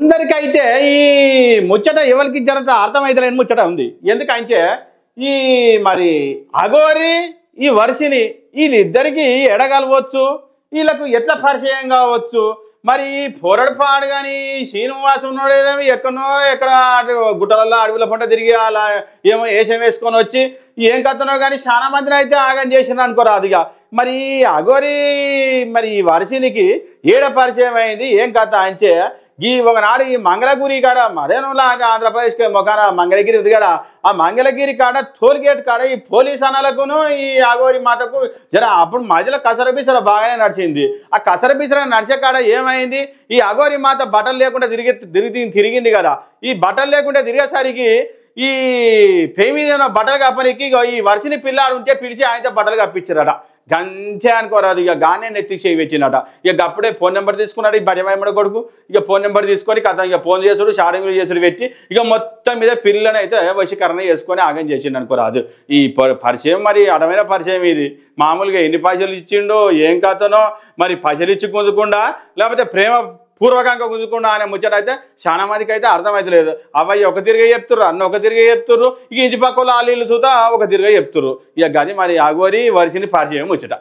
అందరికైతే ఈ ముచ్చట ఎవరికి జరంత అర్థమైతలేని ముచ్చట ఉంది. ఎందుకంటే ఈ మరి అఘోరి ఈ వర్షిని వీళ్ళిద్దరికి ఎడగలవచ్చు, వీళ్ళకు ఎట్లా పరిచయం కావచ్చు. మరి ఈ పొరడుపాడు కానీ శ్రీనివాసం ఉన్నాడేమో ఎక్కడనో ఎక్కడ గుట్టలలో అడవుల పంట తిరిగి అలా ఏమో వేషం వేసుకొని వచ్చి ఏం కథనో కానీ చాలా మందిని అయితే ఆగం చేసినారు అనుకోరాదు. ఇక మరి అఘోరి మరి ఈ వర్షినికి ఏడ పరిచయం అయింది ఏం కథ అంటే ఈ ఒకనాడు ఈ మంగళగిరి కాడ మదేనులాగా ఆంధ్రప్రదేశ్ మొఖాన మంగళగిరి ఉంది కదా, ఆ మంగళగిరి కాడ టోల్ గేట్ కాడ ఈ పోలీస్ అన్నలకును ఈ అఘోరి మాతకు జర అప్పుడు మధ్యలో కసరబిసర బాగానే నడిచింది. ఆ కసరబిసర నడిచే కాడ ఏమైంది, ఈ అఘోరి మాత బట్టలు లేకుండా తిరిగింది కదా. ఈ బట్టలు లేకుండా తిరిగేసరికి ఈ పెయి మీద బట్టలు కప్పనికి ఈ వర్షిని పిల్లాడు ఉంటే పిలిచి ఆయనతో బట్టలు కప్పించారట. గంచే అనుకోరాదు, ఇక గానే నెత్తికి చేయి వచ్చినట. ఇక అప్పుడే ఫోన్ నెంబర్ తీసుకున్నాడు ఈ భజమైమడ కొడుకు. ఇక ఫోన్ నెంబర్ తీసుకొని కథ ఇక ఫోన్ చేసుడు షాడింగ్లు చేసుడు పెట్టి ఇక మొత్తం మీద పిల్లని అయితే వశీకరణ చేసుకొని ఆగం చేసిండు అనుకోరాదు. ఈ పరిచయం మరి అడమైన పరిచయం ఇది. మామూలుగా ఎన్ని పైసలు ఇచ్చిండో ఏం కథనో, మరి పైసలు ఇచ్చి గుంజుకుండా లేకపోతే ప్రేమ పూర్వకంగా గుంజుకుండా అనే ముచ్చట అయితే చాలా మందికి అయితే అర్థమవుతలేదు. అవ్వయ్య ఒక తిరిగే చెప్తుర్రు, అన్న ఒక తిరిగే చెప్తుర్రు, ఇక ఇంటి పక్కల ఆలీళ్ళు చూతా ఒక తిరిగే చెప్తుర్రు. ఇక గది మరి అఘోరి వర్షిని పరిచయం ముచ్చట.